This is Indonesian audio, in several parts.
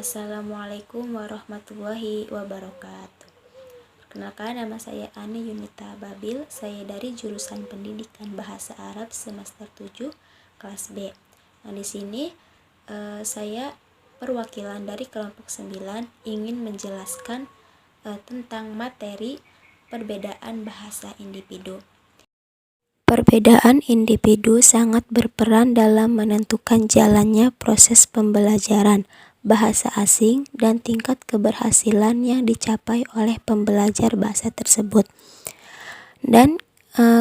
Assalamualaikum warahmatullahi wabarakatuh. Perkenalkan, nama saya Ani Yunita Babil. Saya dari jurusan Pendidikan Bahasa Arab semester 7 kelas B. Nah, di sini saya perwakilan dari kelompok 9 ingin menjelaskan tentang materi perbedaan bahasa individu. Perbedaan individu sangat berperan dalam menentukan jalannya proses pembelajaran bahasa asing dan tingkat keberhasilan yang dicapai oleh pembelajar bahasa tersebut. Dan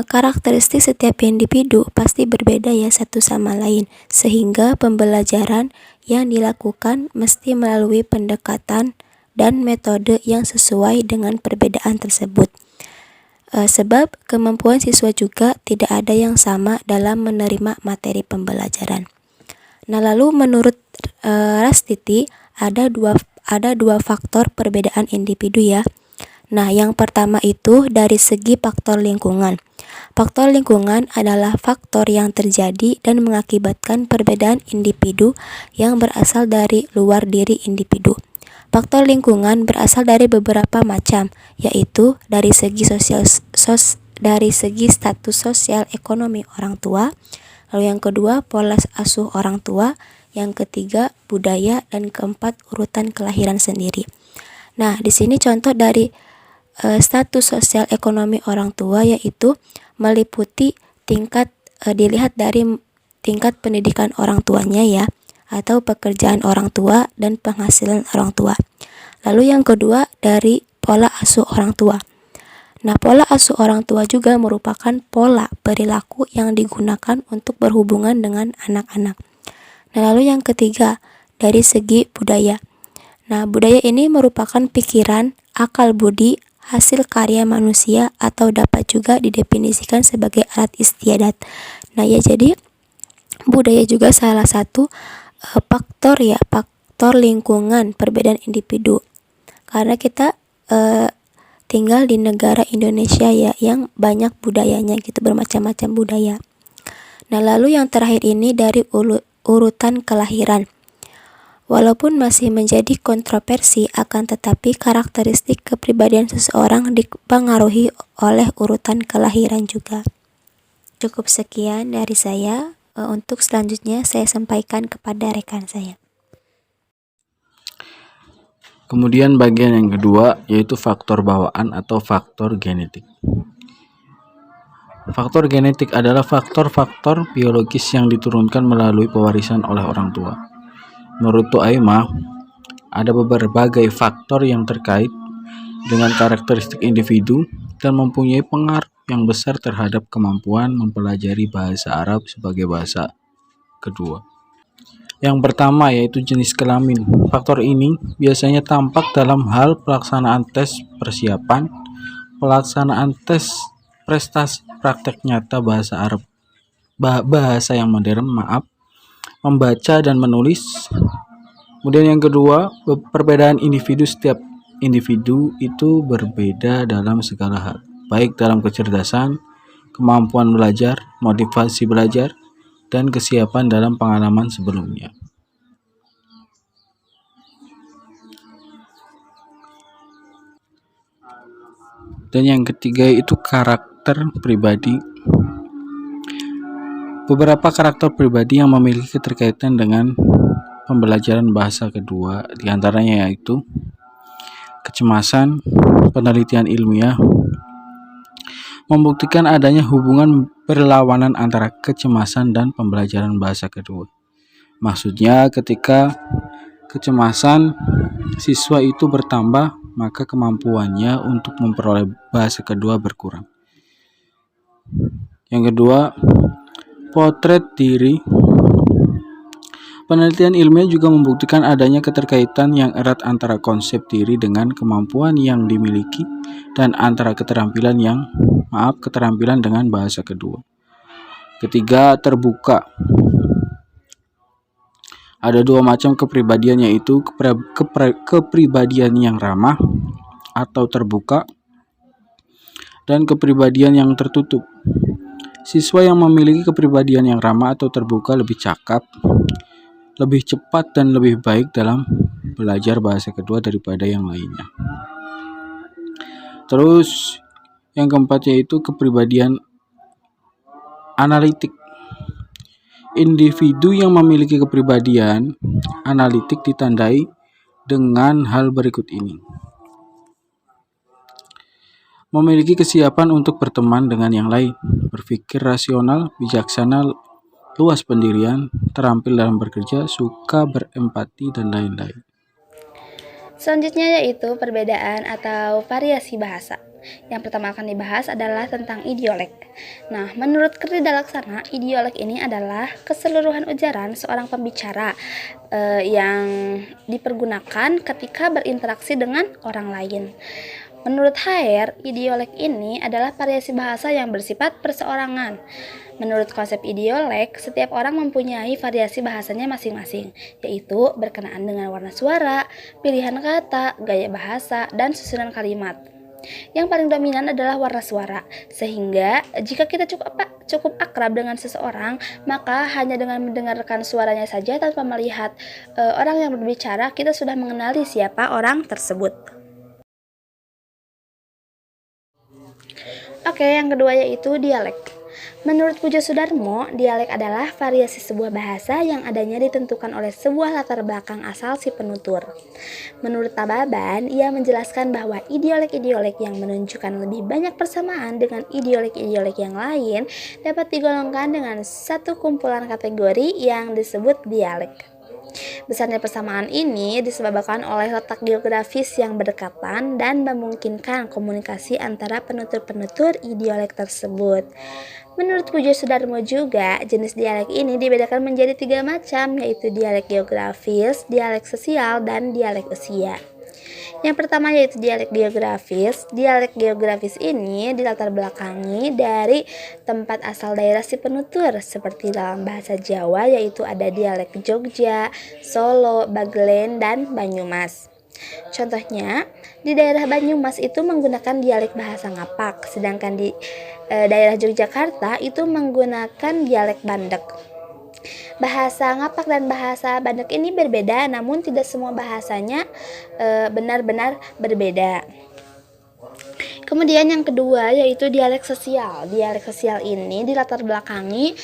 karakteristik setiap individu pasti berbeda ya satu sama lain, sehingga pembelajaran yang dilakukan mesti melalui pendekatan dan metode yang sesuai dengan perbedaan tersebut. Sebab kemampuan siswa juga tidak ada yang sama dalam menerima materi pembelajaran. Nah, lalu menurut Rastiti ada dua faktor perbedaan individu ya. Nah, yang pertama itu dari segi faktor lingkungan. Faktor lingkungan adalah faktor yang terjadi dan mengakibatkan perbedaan individu yang berasal dari luar diri individu. Faktor lingkungan berasal dari beberapa macam, yaitu dari segi status sosial ekonomi orang tua, lalu yang kedua pola asuh orang tua, yang ketiga budaya, dan keempat urutan kelahiran sendiri. Nah, di sini contoh dari status sosial ekonomi orang tua yaitu meliputi dilihat dari tingkat pendidikan orang tuanya ya, atau pekerjaan orang tua dan penghasilan orang tua. Lalu yang kedua dari pola asuh orang tua. Nah, pola asuh orang tua juga merupakan pola perilaku yang digunakan untuk berhubungan dengan anak-anak. Nah, lalu yang ketiga dari segi budaya. Nah, budaya ini merupakan pikiran, akal budi, hasil karya manusia atau dapat juga didefinisikan sebagai alat istiadat. Nah, ya jadi budaya juga salah satu faktor lingkungan perbedaan individu, karena kita tinggal di negara Indonesia ya yang banyak budayanya gitu, bermacam-macam budaya. Nah, lalu yang terakhir ini dari urutan kelahiran. Walaupun masih menjadi kontroversi, akan tetapi karakteristik kepribadian seseorang dipengaruhi oleh urutan kelahiran juga. Cukup sekian dari saya. Untuk selanjutnya saya sampaikan kepada rekan saya. Kemudian bagian yang kedua yaitu faktor bawaan atau faktor genetik. Faktor genetik adalah faktor-faktor biologis yang diturunkan melalui pewarisan oleh orang tua. Menurut Tuaimah, ada berbagai faktor yang terkait dengan karakteristik individu dan mempunyai pengaruh yang besar terhadap kemampuan mempelajari bahasa Arab sebagai bahasa kedua. Yang pertama yaitu jenis kelamin. Faktor ini biasanya tampak dalam hal pelaksanaan tes persiapan, pelaksanaan tes prestasi praktek nyata bahasa Arab, bahasa yang modern, membaca dan menulis. Kemudian yang kedua, perbedaan individu. Setiap individu itu berbeda dalam segala hal, baik dalam kecerdasan, kemampuan belajar, motivasi belajar, dan kesiapan dalam pengalaman sebelumnya. Dan yang ketiga itu karakter pribadi. Beberapa karakter pribadi yang memiliki keterkaitan dengan pembelajaran bahasa kedua, diantaranya yaitu kecemasan. Penelitian ilmiah membuktikan adanya hubungan berlawanan antara kecemasan dan pembelajaran bahasa kedua. Maksudnya ketika kecemasan siswa itu bertambah, maka kemampuannya untuk memperoleh bahasa kedua berkurang. Yang kedua, potret diri. Penelitian ilmiah juga membuktikan adanya keterkaitan yang erat antara konsep diri dengan kemampuan yang dimiliki dan antara keterampilan dengan bahasa kedua. Ketiga, terbuka. Ada dua macam kepribadian, yaitu kepribadian yang ramah atau terbuka dan kepribadian yang tertutup. Siswa yang memiliki kepribadian yang ramah atau terbuka lebih cakap, lebih cepat, dan lebih baik dalam belajar bahasa kedua daripada yang lainnya. Terus yang keempat yaitu kepribadian analitik. Individu yang memiliki kepribadian analitik ditandai dengan hal berikut ini. Memiliki kesiapan untuk berteman dengan yang lain, berpikir rasional, bijaksana, luas pendirian, terampil dalam bekerja, suka berempati, dan lain-lain. Selanjutnya yaitu perbedaan atau variasi bahasa. Yang pertama akan dibahas adalah tentang idiolek. Nah, menurut Kerida Laksana, idiolek ini adalah keseluruhan ujaran seorang pembicara yang dipergunakan ketika berinteraksi dengan orang lain. Menurut HR, idiolek ini adalah variasi bahasa yang bersifat perseorangan. Menurut konsep idiolek, setiap orang mempunyai variasi bahasanya masing-masing, yaitu berkenaan dengan warna suara, pilihan kata, gaya bahasa, dan susunan kalimat. Yang paling dominan adalah warna suara, sehingga jika kita cukup akrab dengan seseorang, maka hanya dengan mendengarkan suaranya saja tanpa melihat orang yang berbicara, kita sudah mengenali siapa orang tersebut. Oke, yang kedua yaitu dialek. Menurut Pujo Sudarmo, dialek adalah variasi sebuah bahasa yang adanya ditentukan oleh sebuah latar belakang asal si penutur. Menurut Tababan, ia menjelaskan bahwa idiolek-idiolek yang menunjukkan lebih banyak persamaan dengan idiolek-idiolek yang lain dapat digolongkan dengan satu kumpulan kategori yang disebut dialek. Besarnya persamaan ini disebabkan oleh letak geografis yang berdekatan dan memungkinkan komunikasi antara penutur-penutur idiolek tersebut. Menurut Pujo Sudarmo juga, jenis dialek ini dibedakan menjadi 3 macam, yaitu dialek geografis, dialek sosial, dan dialek usia. Yang pertama yaitu dialek geografis. Dialek geografis ini dilatar belakangi dari tempat asal daerah si penutur, seperti dalam bahasa Jawa yaitu ada dialek Jogja, Solo, Bagelen, dan Banyumas. Contohnya, di daerah Banyumas itu menggunakan dialek bahasa Ngapak, sedangkan di daerah Yogyakarta itu menggunakan dialek Bandek. Bahasa Ngapak dan bahasa Bandek ini berbeda, namun tidak semua bahasanya benar-benar berbeda. Kemudian yang kedua yaitu dialek sosial. Dialek sosial ini dilatar belakangi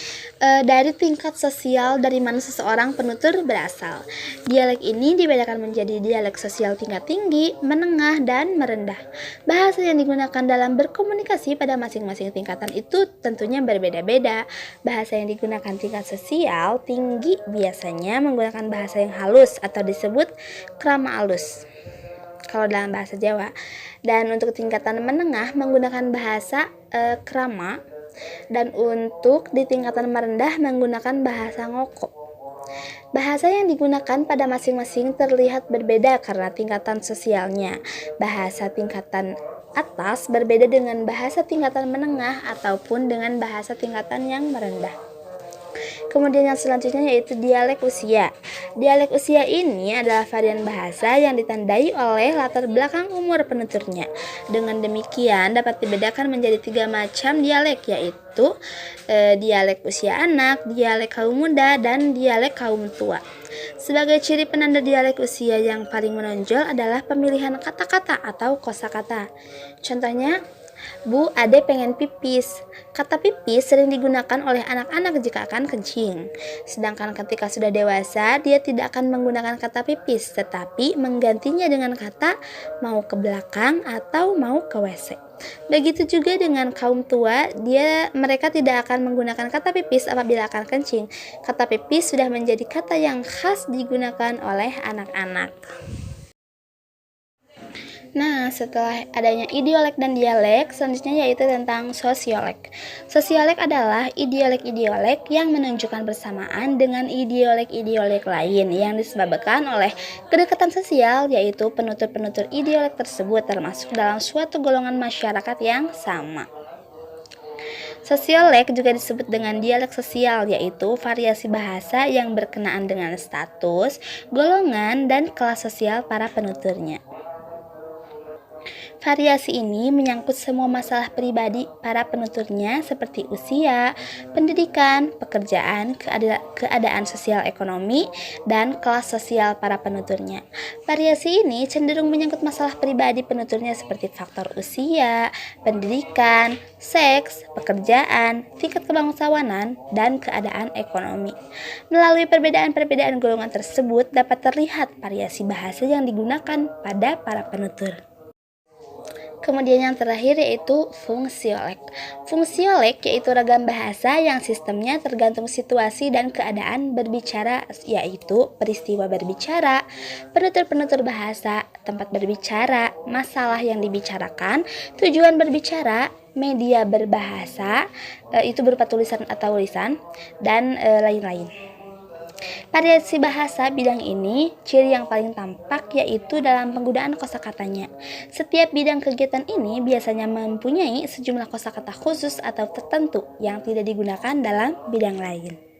dari tingkat sosial dari mana seseorang penutur berasal. Dialek ini dibedakan menjadi dialek sosial tingkat tinggi, menengah, dan merendah. Bahasa yang digunakan dalam berkomunikasi pada masing-masing tingkatan itu tentunya berbeda-beda. Bahasa yang digunakan tingkat sosial tinggi biasanya menggunakan bahasa yang halus atau disebut krama alus kalau dalam bahasa Jawa. Dan untuk tingkatan menengah menggunakan bahasa krama, dan untuk di tingkatan merendah menggunakan bahasa ngoko. Bahasa yang digunakan pada masing-masing terlihat berbeda karena tingkatan sosialnya. Bahasa tingkatan atas berbeda dengan bahasa tingkatan menengah ataupun dengan bahasa tingkatan yang merendah. Kemudian yang selanjutnya yaitu dialek usia. Dialek usia ini adalah varian bahasa yang ditandai oleh latar belakang umur penuturnya. Dengan demikian dapat dibedakan menjadi 3 macam dialek, yaitu dialek usia anak, dialek kaum muda, dan dialek kaum tua. Sebagai ciri penanda dialek usia yang paling menonjol adalah pemilihan kata-kata atau kosakata. Contohnya, Bu, Ade pengen pipis. Kata pipis sering digunakan oleh anak-anak jika akan kencing. Sedangkan ketika sudah dewasa, dia tidak akan menggunakan kata pipis, tetapi menggantinya dengan kata mau ke belakang atau mau ke WC. Begitu juga dengan kaum tua, mereka tidak akan menggunakan kata pipis apabila akan kencing. Kata pipis sudah menjadi kata yang khas digunakan oleh anak-anak. Nah, setelah adanya idiolek dan dialek, selanjutnya yaitu tentang sosiolek. Sosiolek adalah idiolek-idiolek yang menunjukkan bersamaan dengan idiolek-idiolek lain yang disebabkan oleh kedekatan sosial, yaitu penutur-penutur idiolek tersebut termasuk dalam suatu golongan masyarakat yang sama. Sosiolek juga disebut dengan dialek sosial, yaitu variasi bahasa yang berkenaan dengan status, golongan, dan kelas sosial para penuturnya. Variasi ini menyangkut semua masalah pribadi para penuturnya seperti usia, pendidikan, pekerjaan, keadaan sosial ekonomi, dan kelas sosial para penuturnya. Variasi ini cenderung menyangkut masalah pribadi penuturnya seperti faktor usia, pendidikan, seks, pekerjaan, tingkat kebangsawanan, dan keadaan ekonomi. Melalui perbedaan-perbedaan golongan tersebut dapat terlihat variasi bahasa yang digunakan pada para penutur. Kemudian yang terakhir yaitu fungsiolek. Fungsiolek yaitu ragam bahasa yang sistemnya tergantung situasi dan keadaan berbicara, yaitu peristiwa berbicara, penutur-penutur bahasa, tempat berbicara, masalah yang dibicarakan, tujuan berbicara, media berbahasa, itu berupa tulisan atau lisan, dan lain-lain. Variasi bahasa bidang ini, ciri yang paling tampak yaitu dalam penggunaan kosakatanya. Setiap bidang kegiatan ini biasanya mempunyai sejumlah kosakata khusus atau tertentu yang tidak digunakan dalam bidang lain.